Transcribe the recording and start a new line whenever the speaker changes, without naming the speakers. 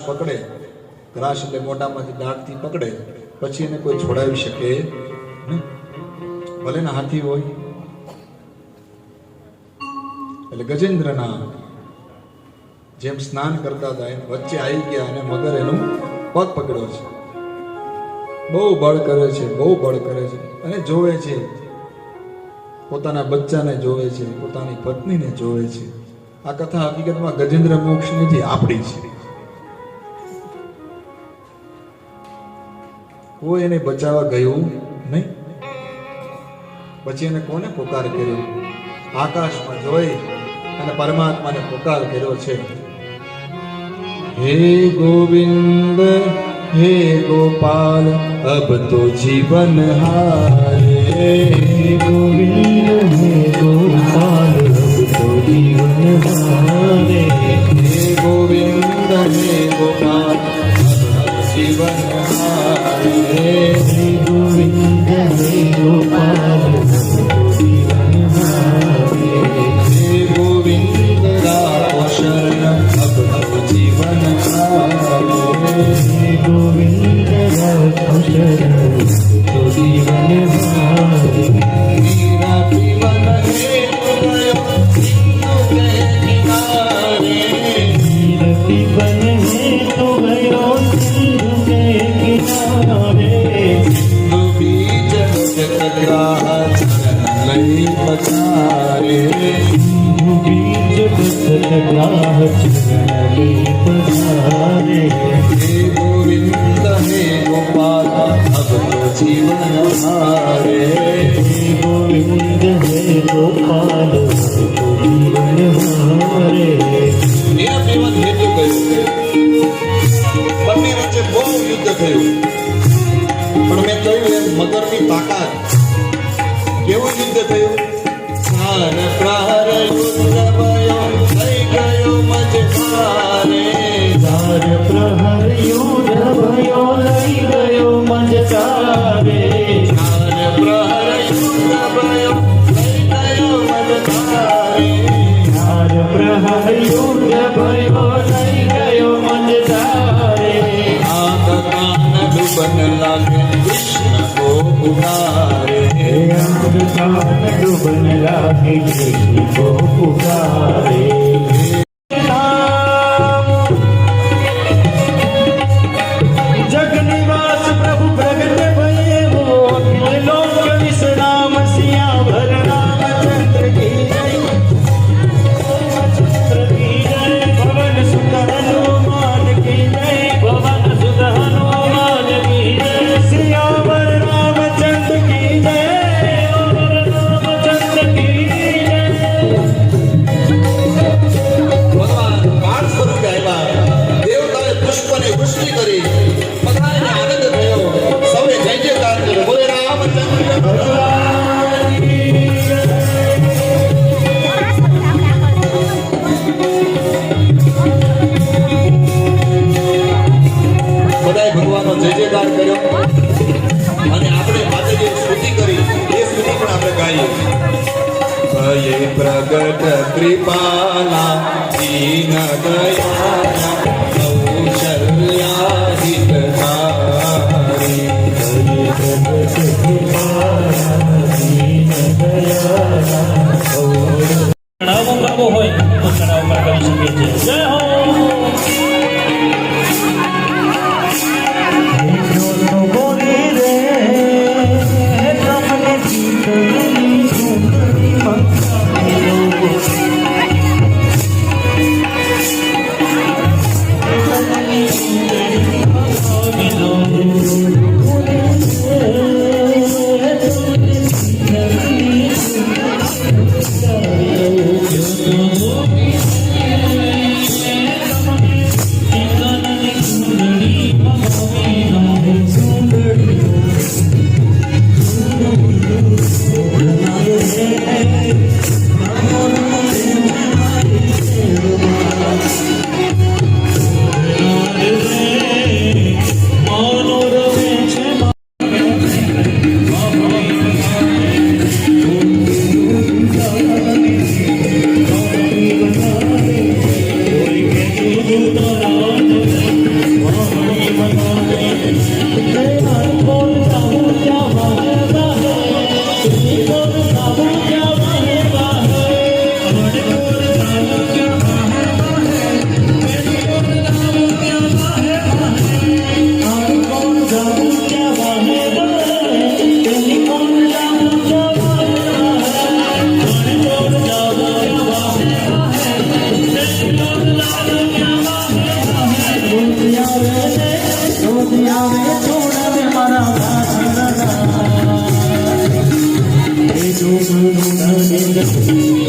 પકડે, ગ્રાસ એટલે મોઢામાંથી દાંતથી પકડે, પછી એને કોઈ છોડાવી શકે નહીં, ભલે ને હાથી હોય. એટલે ગજેન્દ્રના જેમ સ્નાન કરતા હતા એમ વચ્ચે આવી ગયા અને મગર એનું પગ પકડ્યો છે. બહુ બળ કરે છે, બહુ બળ કરે છે અને જોવે છે, પોતાના બચ્ચાને જોવે છે, પોતાની પત્નીને જોવે છે. આ કથા હકીકતમાં ગજેન્દ્ર મોક્ષ નથી, આપણી છે. કોઈ એને બચાવવા ગયું નહીં. પછી એને કોને પોકાર કર્યો? આકાશમાં જોઈ અને પરમાત્માને પોકાર કર્યો છે, હે ગોવિંદ હે ગોપાલ અબ તો જીવન હારે. હે ગોવિંદ હે ગોપાલ અબ તો જીવન હારે. હે ગોવિંદ હે ગોપાલ જીવન હારે. હે ગોવિંદ હે ગોપાલ જીવન હારે. હે ગોવિંદ રાખો શરણ અબ જીવન હારે. હે ગોવિંદ રાખો શરણ તો જીવન હારે. મીરા પીવન હે ગયો સિંધુ કે કિનારે. મીરા પીવન હે તો ગયો સિંધુ કે કિનારે. સિંધુ બીજ જગતગ્રાહ લઈ પધારે. સિંધુ બીજ જગતગ્રાહ લઈ પધારે. હે ગોવિંદ હે ગોપાલ અબ તો જીવન હારે. હે ગોવિંદ હે ગોપાલ અબ તો જીવન હારે. મીરા પીવન હેતુ કહ્યું. બંને વચ્ચે બહુ યુદ્ધ થયું, પણ મેં કહ્યું એમ મગરની તાકાત. કેવું યુદ્ધ થયું? સાર પ્રહર યુદ્ધ ભયો થઈ ગયો મજધારે. સાર પ્રહર યુદ્ધ ભયો લઈ ગયો મજધારે. સાર પ્રહર યુદ્ધ ભયો લઈ ગયો મજધારે. સાર પ્રહર યુદ્ધ ભયો લઈ ગયો મજધારે. આંખ કાન ડૂબન લાગે કૃષ્ણ કો પુકારે. આંખ કાન ડૂબન લાગે કૃષ્ણ કો પુકારે.
जगनिवास प्रभु प्रगट भये हो अखिल लोक विश्राम सियावर रामचंद्र की जय. रामचंद्र की जय. पवन सुत हनुमान की जय. पवन सुत हनुमान की जय. सियावर रामचंद्र की जय. रामचंद्र की जय. Thank you.